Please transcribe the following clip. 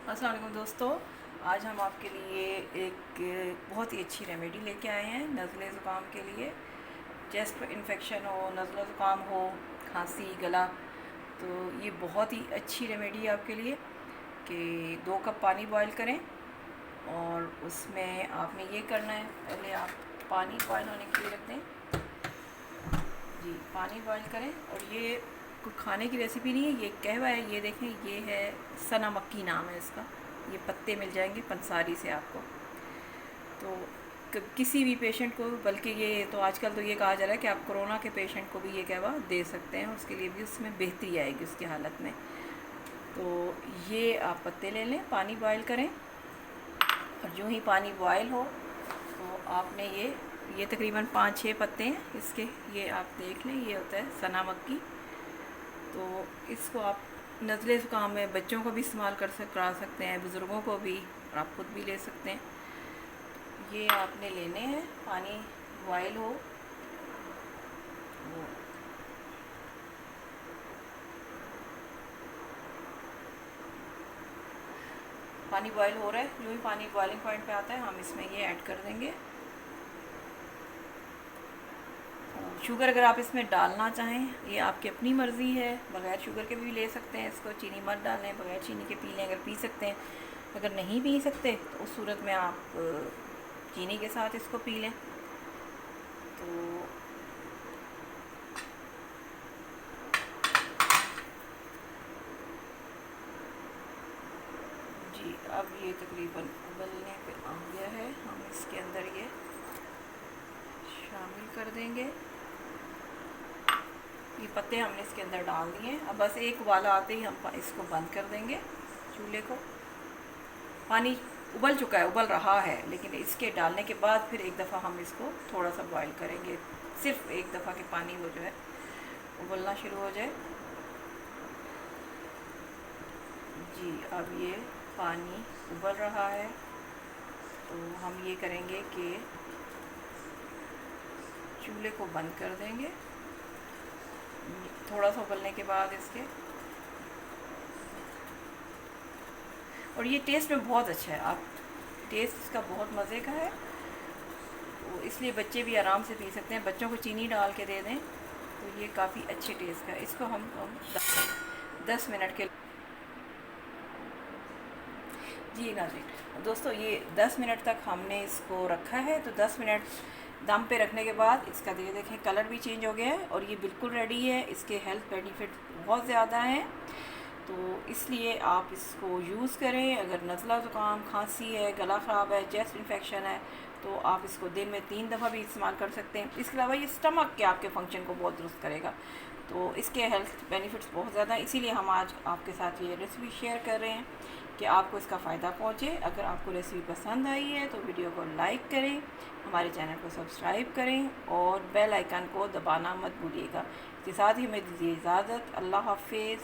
अस्सलाम वालेकुम दोस्तों, आज हम आपके लिए एक बहुत ही अच्छी रेमेडी लेके आए हैं नज़ले ज़ुकाम के लिए। चेस्ट इन्फेक्शन हो, नज़ला ज़ुकाम हो, खांसी, गला, तो ये बहुत ही अच्छी रेमेडी है आपके लिए कि 2 कप पानी बॉईल करें और उसमें आपने ये करना है, पहले आप पानी बॉईल होने के लिए रख दें। जी, पानी बॉईल करें। और ये कोई खाने की रेसिपी नहीं है, ये कहवा है। ये देखें, ये है सना मक्की नाम है इसका। ये पत्ते मिल जाएंगे पंसारी से आपको। तो किसी भी पेशेंट को, बल्कि ये तो आजकल तो ये कहा जा रहा है कि आप कोरोना के पेशेंट को भी ये कहवा दे सकते हैं, उसके लिए भी उसमें बेहतरी आएगी उसकी हालत में। तो ये आप पत्ते ले लें, पानी बॉयल करें और जो ही पानी बॉयल हो तो आपने ये तकरीबन 5-6 पत्ते हैं इसके, ये आप देख लें, ये होता है सना मक्की। तो इसको आप नज़ले ज़ुकाम में बच्चों को भी इस्तेमाल करा सकते हैं, बुज़ुर्गों को भी, और आप खुद भी ले सकते हैं। ये आपने लेने हैं, पानी बॉयल हो वो पानी बॉयल हो रहा है, जो ही पानी बॉइलिंग पॉइंट पे आता है हम इसमें ये ऐड कर देंगे शुगर। अगर आप इसमें डालना चाहें, ये आपकी अपनी मर्ज़ी है, बग़ैर शुगर के भी ले सकते हैं इसको, चीनी मत डालें, बग़ैर चीनी के पी लें अगर पी सकते हैं। अगर नहीं पी सकते तो उस सूरत में आप चीनी के साथ इसको पी लें। तो जी, अब ये तकरीबन उबलने पे आ गया है, हम इसके अंदर ये शामिल कर देंगे। ये पत्ते हमने इसके अंदर डाल दिए। अब बस एक उबाला आते ही हम इसको बंद कर देंगे चूल्हे को। पानी उबल चुका है, उबल रहा है, लेकिन इसके डालने के बाद फिर एक दफ़ा हम इसको थोड़ा सा बॉईल करेंगे, सिर्फ एक दफ़ा के पानी वो जो है उबलना शुरू हो जाए। जी, अब ये पानी उबल रहा है, तो हम ये करेंगे कि चूल्हे को बंद कर देंगे थोड़ा सा उबलने के बाद इसके। और ये टेस्ट में बहुत अच्छा है, आप टेस्ट इसका बहुत मज़े का है, तो इसलिए बच्चे भी आराम से पी सकते हैं। बच्चों को चीनी डाल के दे दें तो ये काफ़ी अच्छे टेस्ट का है। इसको हम 10 मिनट के जी नाज़रीन दोस्तों, ये 10 मिनट तक हमने इसको रखा है। तो 10 मिनट दम पे रखने के बाद इसका देखें कलर भी चेंज हो गया है और ये बिल्कुल रेडी है। इसके हेल्थ बेनिफिट बहुत ज़्यादा हैं, तो इसलिए आप इसको यूज़ करें। अगर नज़ला ज़ुकाम, खांसी है, गला ख़राब है, चेस्ट इन्फेक्शन है, तो आप इसको दिन में 3 दफ़ा भी इस्तेमाल कर सकते हैं। इसके अलावा ये स्टमक के आपके फंक्शन को बहुत दुरुस्त करेगा, तो इसके हेल्थ बेनिफिट्स बहुत ज़्यादा हैं। इसीलिए हम आज आपके साथ ये रेसिपी शेयर कर रहे हैं कि आपको इसका फ़ायदा पहुँचे। अगर आपको रेसिपी पसंद आई है तो वीडियो को लाइक करें, हमारे चैनल को सब्सक्राइब करें और बेल आइकन को दबाना मत भूलिएगा। इसके साथ ही हमें दीजिए इजाज़त। अल्लाह हाफिज़।